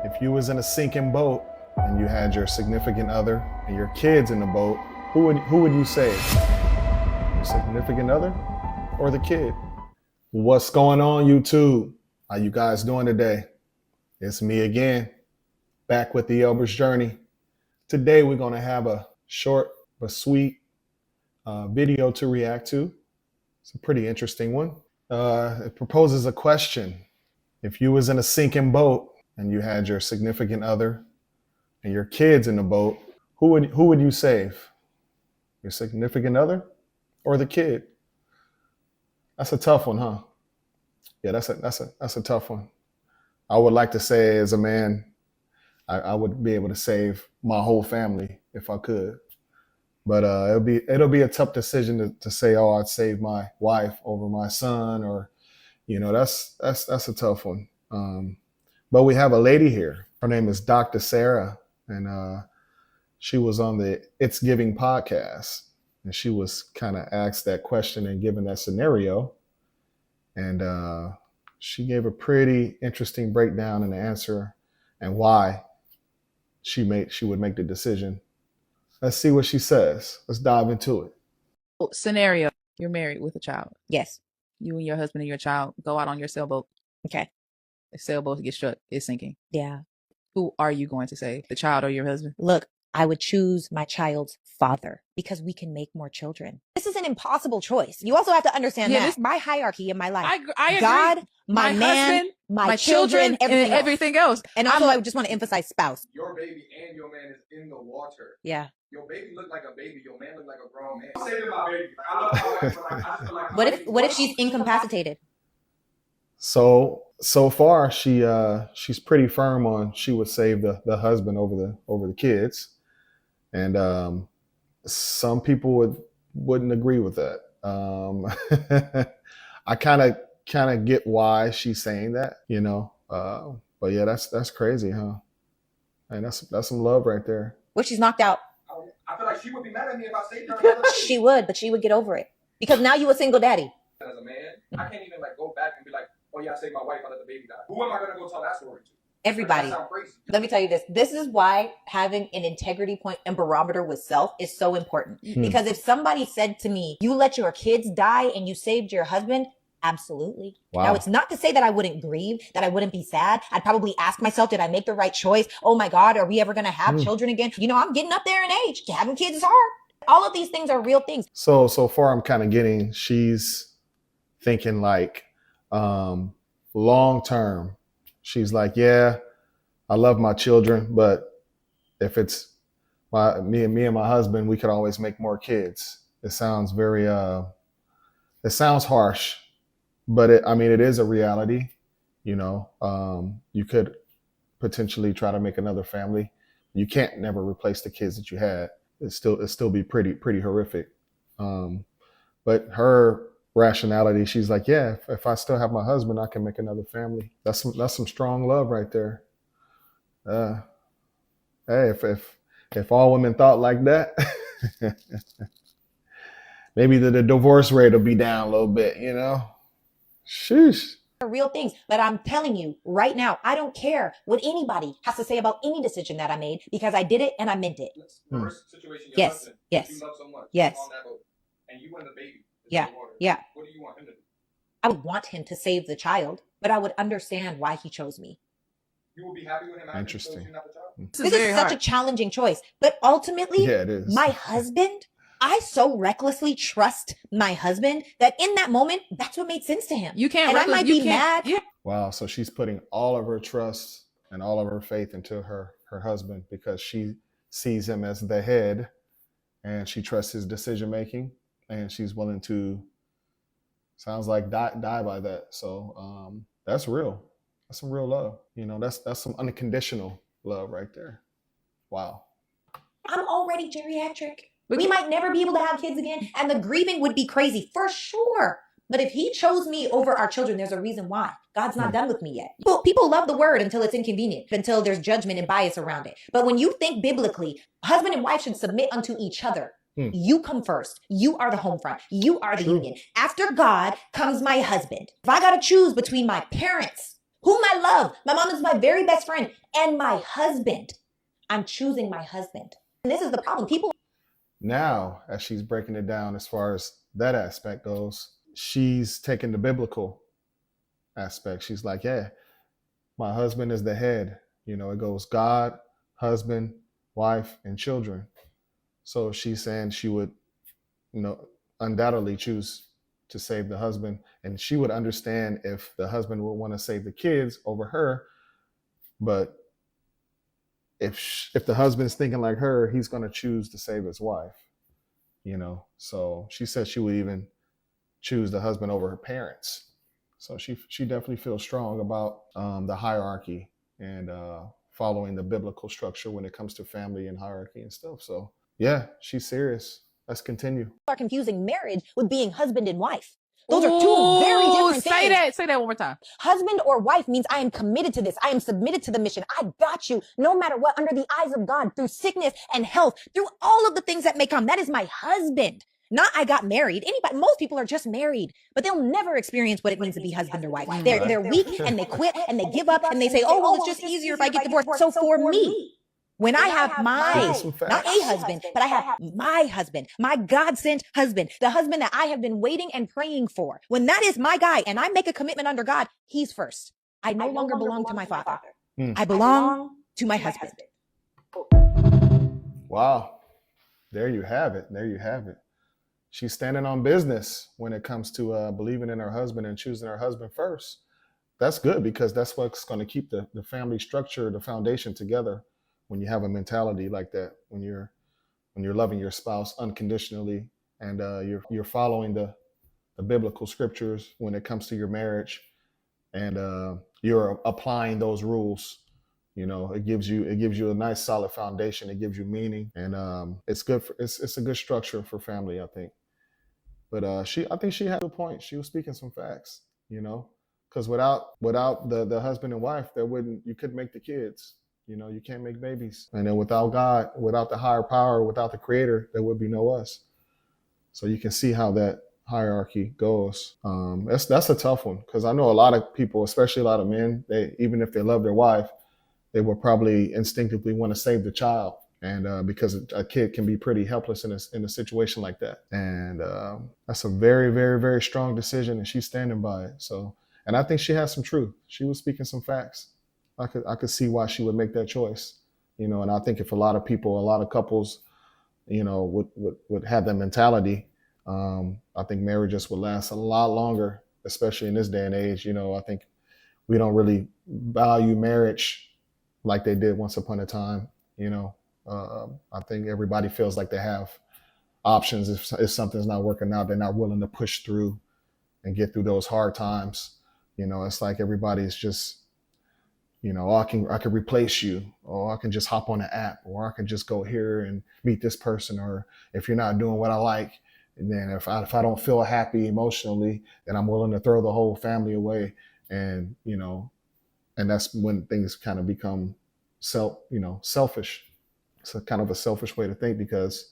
If you was in a sinking boat and you had your significant other and your kids in the boat, who would you save? Your significant other or the kid? What's going on, YouTube? How you guys doing today? It's me again, back with the Elber's Journey. Today we're going to have a short but sweet video to react to. It's a pretty interesting one. It proposes a question. If you was in a sinking boat and you had your significant other and your kids in the boat, who would you save? Your significant other or the kid? That's a tough one, huh? Yeah, that's a tough one. I would like to say, as a man, I would be able to save my whole family if I could. But it'll be a tough decision to say, oh, I'd save my wife over my son, or that's a tough one. But we have a lady here. Her name is Dr. Sarah, and she was on the It's Giving podcast, and she was kind of asked that question and given that scenario, and she gave a pretty interesting breakdown and answer, and why she would make the decision. Let's see what she says. Let's dive into it. Scenario: you're married with a child. Yes. You and your husband and your child go out on your sailboat. Okay. The sailboat gets struck. It's sinking. Yeah. Who are you going to save? The child or your husband? Look, I would choose my child's father because we can make more children. This is an impossible choice. You also have to understand that my hierarchy in my life. I agree. God, my man, husband, my children, everything else. And also, I just want to emphasize spouse. Your baby and your man is in the water. Yeah. Your baby look like a baby. Your man look like a grown man. I'm saving my baby. I love my wife, but I feel like What if she's incapacitated? So far she's pretty firm on she would save the husband over the kids, and some people wouldn't agree with that. I kind of get why she's saying that, but yeah, that's crazy, huh? And that's some love right there. Well, she's knocked out. I feel like she would be mad at me if I saved her. She would, but she would get over it because now you a single daddy. As a man, I can't even go back and be like, oh yeah, I saved my wife, I let the baby die. Who am I gonna go tell that story to? Everybody. That sound crazy. Let me tell you this. This is why having an integrity point and barometer with self is so important. Because if somebody said to me, you let your kids die and you saved your husband, absolutely. Wow. Now, it's not to say that I wouldn't grieve, that I wouldn't be sad. I'd probably ask myself, did I make the right choice? Oh my God, are we ever going to have children again? I'm getting up there in age. Having kids is hard. All of these things are real things. So far I'm kind of getting, she's thinking like long term. She's like, yeah, I love my children, but if it's me and my husband, we could always make more kids. It sounds very it sounds harsh, but it is a reality. You could potentially try to make another family. You can't never replace the kids that you had. It'd still be pretty horrific. But her rationality, she's like, yeah, if I still have my husband, I can make another family. That's some strong love right there. Hey, if all women thought like that, maybe the divorce rate will be down a little bit, Sheesh. Real things. But I'm telling you right now, I don't care what anybody has to say about any decision that I made because I did it and I meant it. First situation, your Yes. husband, Yes. you love so much, Yes. on that boat, and you and the baby. Yeah. In the water. Yeah. What do you want him to do? I would want him to save the child, but I would understand why he chose me. You would be happy with him after he Interesting. chose you, not the child? This is such a challenging choice. But ultimately, Yeah, it is. my husband, I so recklessly trust my husband that in that moment, that's what made sense to him. You can't. And I might be mad. Yeah. Wow. So she's putting all of her trust and all of her faith into her husband because she sees him as the head and she trusts his decision making and she's willing to, sounds like, die by that. So that's real. That's some real love. That's some unconditional love right there. Wow. I'm already geriatric. We might never be able to have kids again, and the grieving would be crazy for sure. But if he chose me over our children, there's a reason why. God's not done with me yet. People love the word until it's inconvenient, until there's judgment and bias around it. But when you think biblically, husband and wife should submit unto each other. You come first. You are the home front. You are the union. After God comes my husband. If I got to choose between my parents whom I love. My mom is my very best friend and my husband. I'm choosing my husband. And this is the problem. People. Now, as she's breaking it down as far as that aspect goes, she's taking the biblical aspect. She's like, yeah, my husband is the head. You know, it goes God, husband, wife, and children. So she's saying she would, you know, undoubtedly choose to save the husband. And she would understand if the husband would want to save the kids over her. But if the husband's thinking like her, he's going to choose to save his wife, you know. So she said she would even choose the husband over her parents. So she definitely feels strong about the hierarchy and following the biblical structure when it comes to family and hierarchy and stuff. So yeah, she's serious. Let's continue. Are confusing marriage with being husband and wife. Those are two very different things. Say that one more time. Husband or wife means I am committed to this. I am submitted to the mission. I got you no matter what, under the eyes of God, through sickness and health, through all of the things that may come. That is my husband. Not I got married. Most people are just married, but they'll never experience what it means to be husband or wife. They're weak and they quit and they give up and they say, oh, well, it's just easier if I get divorced. So for me, when I have not a husband, but I have my husband, my God-sent husband, the husband that I have been waiting and praying for, when that is my guy and I make a commitment under God, he's first. I no longer belong to my father. I belong to my husband. Wow. There you have it. There you have it. She's standing on business when it comes to believing in her husband and choosing her husband first. That's good because that's what's going to keep the family structure, the foundation together. When you have a mentality like that, when you're loving your spouse unconditionally and you're following the biblical scriptures when it comes to your marriage, and you're applying those rules, you know, it gives you a nice solid foundation. It gives you meaning, and it's good for it's a good structure for family, I think. But I think she had a point. She was speaking some facts, you know, because without the husband and wife, you couldn't make the kids. You know, you can't make babies. And then without God, without the higher power, without the creator, there would be no us. So you can see how that hierarchy goes. That's a tough one because I know a lot of people, especially a lot of men, even if they love their wife, they will probably instinctively want to save the child. And because a kid can be pretty helpless in a situation like that. And that's a very, very, very strong decision and she's standing by it. So, and I think she has some truth. She was speaking some facts. I could see why she would make that choice, you know. And I think if a lot of people, a lot of couples, you know, would have that mentality, I think marriages would last a lot longer, especially in this day and age. You know, I think we don't really value marriage like they did once upon a time. You know, I think everybody feels like they have options. If something's not working out, they're not willing to push through and get through those hard times. You know, it's like everybody's just, you know, I can replace you, or I can just hop on an app, or I can just go here and meet this person. Or if you're not doing what I like, and then if I don't feel happy emotionally, then I'm willing to throw the whole family away. And, you know, and that's when things kind of become selfish. It's a kind of a selfish way to think because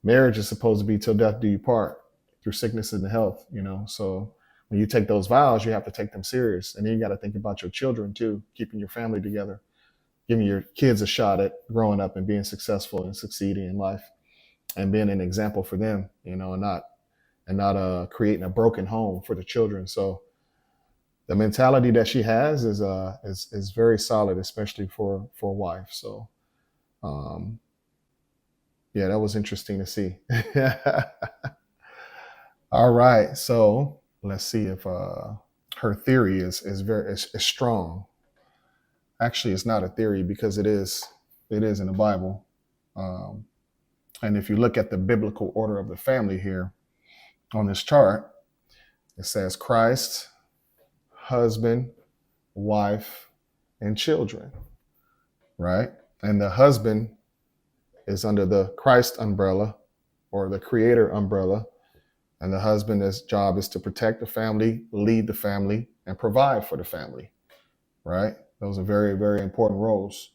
marriage is supposed to be till death do you part, through sickness and health, you know. So when you take those vows, you have to take them serious. And then you got to think about your children too, keeping your family together, giving your kids a shot at growing up and being successful and succeeding in life and being an example for them, you know, and not creating a broken home for the children. So the mentality that she has is very solid, especially for a wife. So, yeah, that was interesting to see. All right. So let's see if her theory is very strong. Actually, it's not a theory because it is in the Bible. And if you look at the biblical order of the family here on this chart, it says Christ, husband, wife, and children, right? And the husband is under the Christ umbrella or the creator umbrella. And the husband's job is to protect the family, lead the family, and provide for the family, right? Those are very, very important roles.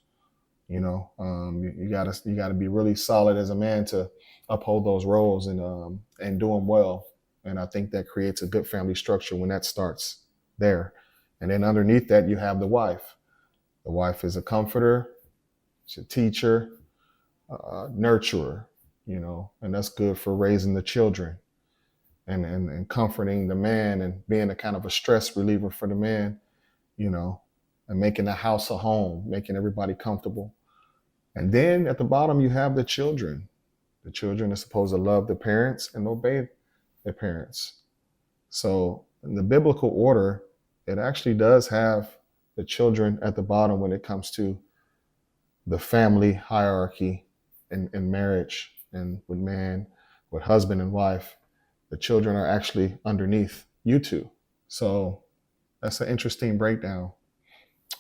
You know, you gotta be really solid as a man to uphold those roles and do them well. And I think that creates a good family structure when that starts there. And then underneath that, you have the wife. The wife is a comforter, she's a teacher, nurturer, you know, and that's good for raising the children and comforting the man and being a kind of a stress reliever for the man, you know, and making the house a home, making everybody comfortable. And then at the bottom, you have the children. The children are supposed to love their parents and obey their parents. So in the biblical order, it actually does have the children at the bottom when it comes to the family hierarchy in marriage and with husband and wife. The children are actually underneath you two. So that's an interesting breakdown.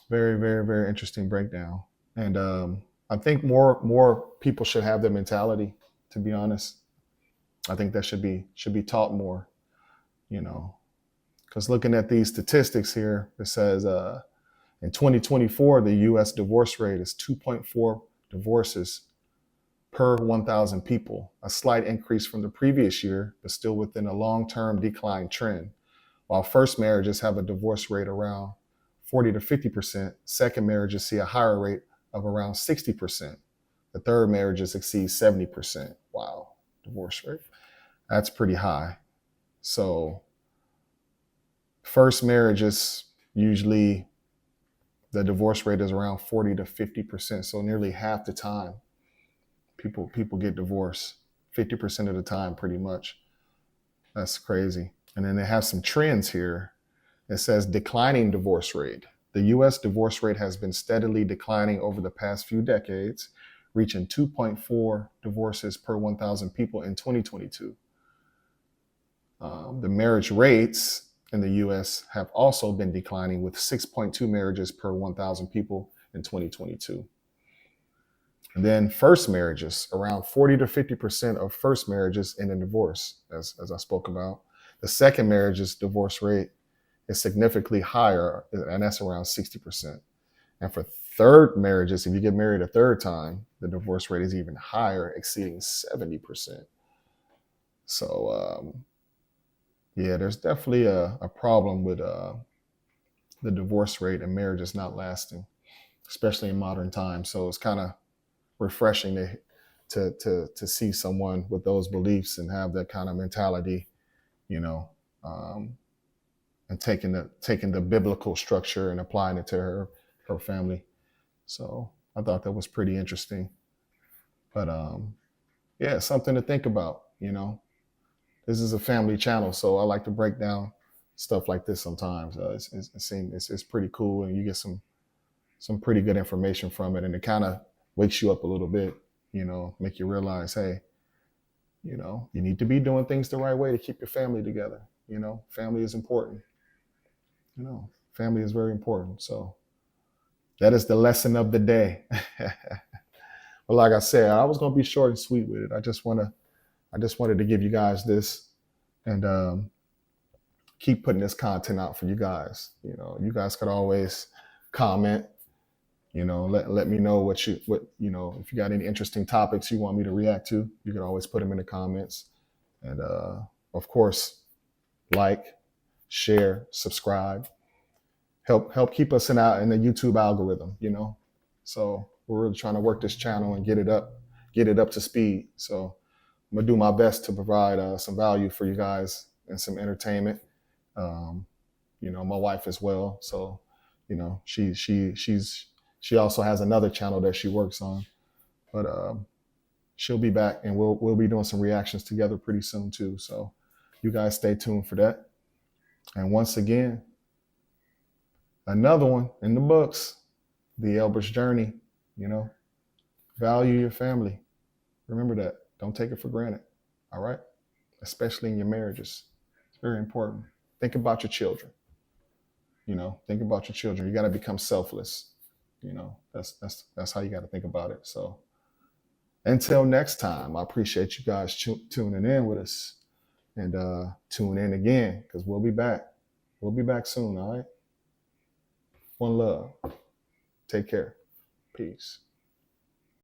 Very, very, very interesting breakdown. And I think more people should have that mentality, to be honest. I think that should be taught more, you know, because looking at these statistics here, it says in 2024, the U.S. divorce rate is 2.4 divorces per 1,000 people, a slight increase from the previous year, but still within a long-term decline trend. While first marriages have a divorce rate around 40 to 50%, second marriages see a higher rate of around 60%. The third marriages exceed 70%. Wow, divorce rate. That's pretty high. So first marriages, usually the divorce rate is around 40 to 50%. So nearly half the time people get divorced, 50% of the time, pretty much. That's crazy. And then they have some trends here. It says declining divorce rate. The U.S. divorce rate has been steadily declining over the past few decades, reaching 2.4 divorces per 1,000 people in 2022. The marriage rates in the U.S. have also been declining, with 6.2 marriages per 1,000 people in 2022. And then first marriages, around 40 to 50% of first marriages end in divorce, as I spoke about. The second marriage's divorce rate is significantly higher, and that's around 60%. And for third marriages, if you get married a third time, the divorce rate is even higher, exceeding 70%. So, yeah, there's definitely a problem with the divorce rate and marriages not lasting, especially in modern times. So it's kind of refreshing to see someone with those beliefs and have that kind of mentality, you know, and taking the biblical structure and applying it to her family. So I thought that was pretty interesting. But yeah, something to think about, you know. This is a family channel, so I like to break down stuff like this sometimes. It's pretty cool, and you get some pretty good information from it, and it kind of wakes you up a little bit, you know, make you realize, hey, you know, you need to be doing things the right way to keep your family together. You know, family is important. You know, family is very important. So that is the lesson of the day. But like I said, I was gonna be short and sweet with it. I just wanted to give you guys this and keep putting this content out for you guys. You know, you guys could always comment. You know, let me know what you know, if you got any interesting topics you want me to react to, you can always put them in the comments. And of course, like, share, subscribe. Help keep us in the YouTube algorithm, you know. So we're really trying to work this channel and get it up to speed. So I'm gonna do my best to provide some value for you guys and some entertainment. You know, my wife as well. So, you know, she also has another channel that she works on, but she'll be back, and we'll be doing some reactions together pretty soon too. So you guys stay tuned for that. And once again, another one in the books, The Elber's Journey. You know, value your family. Remember that. Don't take it for granted. All right, especially in your marriages. It's very important. Think about your children. You know, think about your children. You got to become selfless. You know, that's how you got to think about it. So until next time, I appreciate you guys tuning in with us, and tune in again, because we'll be back. We'll be back soon. All right. One love. Take care. Peace.